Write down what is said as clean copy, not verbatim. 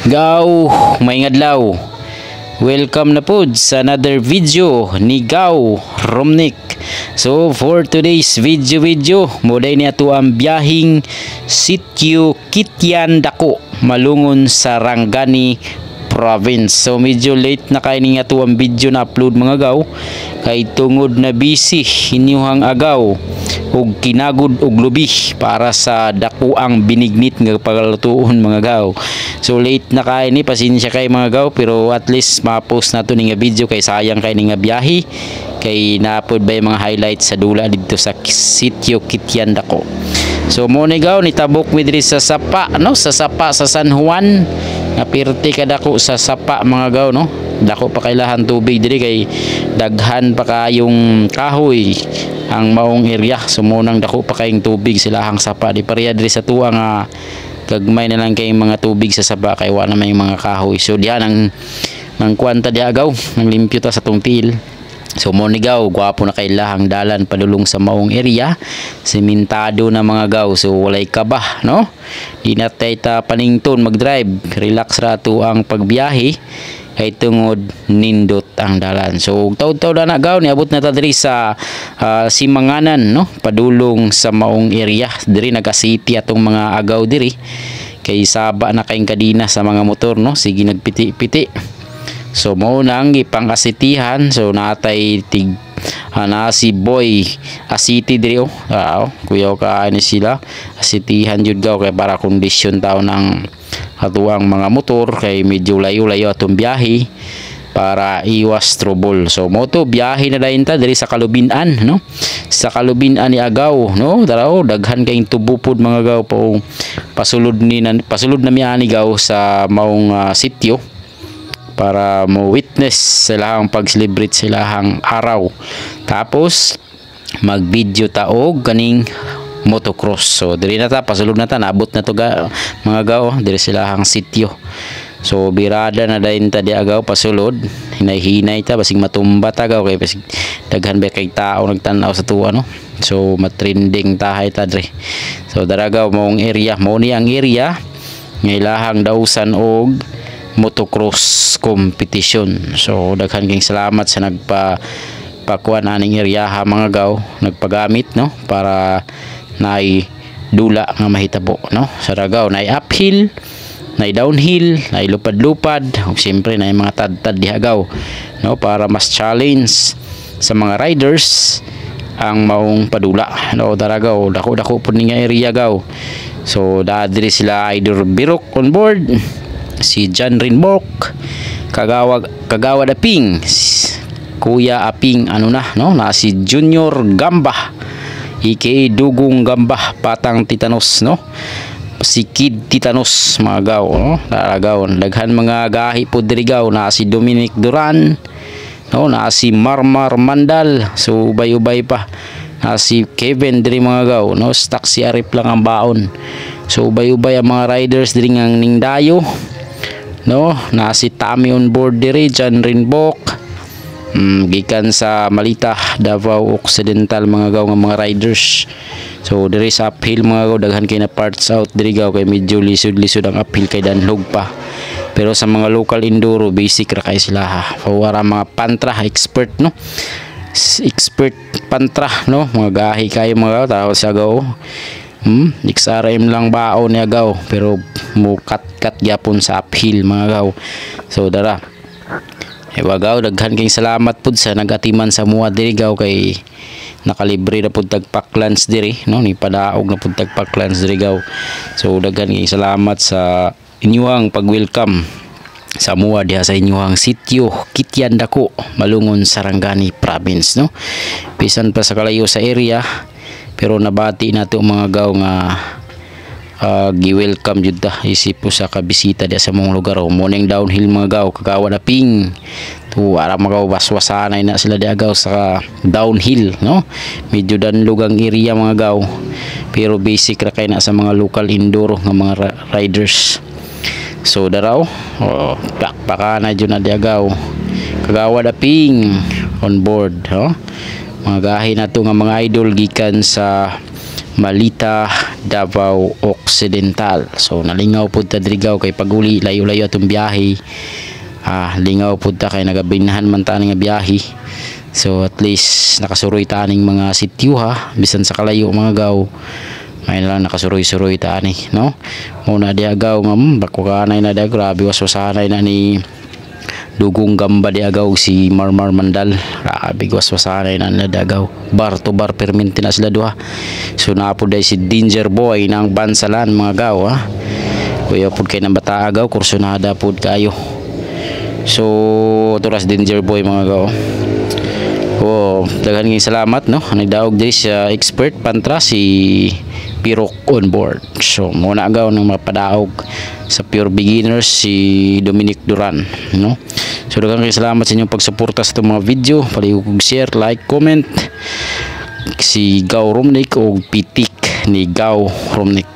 Gaw, may ngadlaw. Welcome na po sa another video ni Gaw Romnick. So for today's video muday ni ato ang biyahing Sitio Kityan Dako malungon sa Rangani Province. So medyo late na kay ni ato ang video na upload mga gaw kay tungod na busy inyuhang agaw og kinagod og lubi para sa dakuang binignit nga paglutuon mga gaw. So late na kay ni, pasensya kay mga gaw, pero at least ma-post nato ni nga video kay sayang kay ni nga biyahe kay napod ba yung mga highlights sa dula dito sa Sitio Kityan Dako. So mo ni gaw nitabok mi diri sa sapa no, sa sapa sa San Juan nga pirti ka dako sa sapa mga gaw no. Dako pa kailahan tubig diri kay daghan pa kayong kahoy ang maong area. So munang dako pa kayong tubig silahang sapa di pareha diri sa tuwa nga gagmay na lang kayong mga tubig sa sapa kay wala may mga kahoy. So diha nang kwanta di agaw nang limpyo ta sa tong tiil. So mo ni gaw gwapo na kay lahang dalan padulong sa maong area, sementado na mga gaw. So walay kabah no, di na ta panington mag-drive, relax ra to ang pagbiyahe kay tungod nindot ang dalan. So taw-taw na gaw niabot na ta diri sa Simanganan no, padulong sa maong area diri nagka-city atong mga agaw diri kay saba na kayong kadina sa mga motor no, sige nagpiti-piti. So mo nang ipang-asitihan. So natay na si Boy Asiti diri kuyaw ka ni sila asitihan jud gaw kay para kondisyon taw ng atuang mga motor kay medyo layo-layo atong biyahe para iwas trouble. So mo to biyahe na dayon ta diri sa Kalubinan no, sa Kalubinan ni agaw no. Daraw daghan kayong tubupod mga gaw po pasulod na mi ani gaw sa maong sitio para mo witness silahang pag-celebrate silahang araw. Tapos mag-video taog kaning motocross. So diri na ta pasulod na ta, naabot na to mga gaw diri silahang sitio. So birada na dayon ta di agaw pasulod, hinay-hinay ta basig matumba ta gaw kay basig daghan ba kay tao nagtan-aw sa tuwa no. So matrending tahay ta diri. So daragaw maong area mo ni ang area nga ilahang dausan og motocross competition. So daghan kayong salamat sa nagpakuan aning area ha mga gaw, nagpagamit no para naay dula nga mahitabo no. Sa ragaw naay uphill, naay downhill, naay lupad-lupad, ug siyempre naay mga tad-tad diha gaw no para mas challenge sa mga riders ang maong padula no. Daragaw dako-dako pud ni nga area gaw. So diri sila Idol Birok on board, si John Rinbok, Kagawad Aping, Kuya Aping ano na si Junior Gamba aka Dugong Gamba Patang Titanos no, si Kid Titanos mga gaw no. Daragaw daghan mga gahi po diri gaw, na si Dominic Duran no, na si Marmar Mandal. So ubay-ubay pa na si Kevin diri mga gaw no, stock si Arip lang ang baon. So ubay-ubay ang mga riders diri ngang ningdayo no, na si Tami on board diri, John Rinbok gikan sa Malita, Davao Occidental mga gaw nga mga riders. So diri sa uphill mga gaw daghan kay na parts out diri gaw kay medyo lisod-lisod ang uphill kay danlog pa. Pero sa mga local enduro basic ra kay sila ha. Para mga pantra expert no, expert pantra no, mga gahi kay mga tao sa gaw. XRM lang baon niya gaw pero mukat-kat gyapon sa uphill mga gaw. So dara gaw daghan kayong salamat pud sa nagatiman sa mua diri gaw kay nakalibre na pud tagpaklans diri no, ni padaog na pud tagpaklans diri gaw. So daghan kayong salamat sa inyong pag-welcome sa mua diha sa inyong Sitio Kityan Dako malungon sa Rangani Province no. Bisan pa sa kalayo sa area pero nabati nato mga gaw nga gi-welcome jud ta isip po sa kabisita diya sa mong lugar. Morning downhill mga gaw, Kagawad Aping to ara mga gaw waswasanay na sila diya gaw sa downhill no. Medyo danlog ang area mga gaw pero basic ra kay na sa mga local enduro nga mga riders. So daraw pakpakana jud na diya gaw, Kagawad Aping on board no. Mga gahi na to nga mga idol gikan sa Malita, Davao Occidental. So nalingaw pud ta diri gaw kay paguli layo-layo atong biyahe. Lingaw pud ta kay nagabinahan man ta nga biyahe. So at least nakasuroy ta ning mga sityo bisan sa kalayo mga gaw. May lang nakasuroy-suroy ta ni, no? Muna di agaw bako kanay na da grabe waswasanay na ni Dugong Gamba di agaw si Marmar Mandal. Grabe waswasanay na dagaw. Bar to bar perminti na sila duha. So napod day si Danger Boy ng Bansalan mga gaw Kuya pud kay nang bata agaw kursunada pud kayo. So turas Danger Boy mga gaw. Daghan ng salamat no. Nagdaog diri sa expert pantra si Pirok on board. So muna agaw ng mapadaog sa pure beginners si Dominic Duran, no? So daghan kay salamat sa inyong pagsuporta sa itong mga video. Palihog share, like, comment si Gaw Romnick o Pitik ni Gaw Romnick.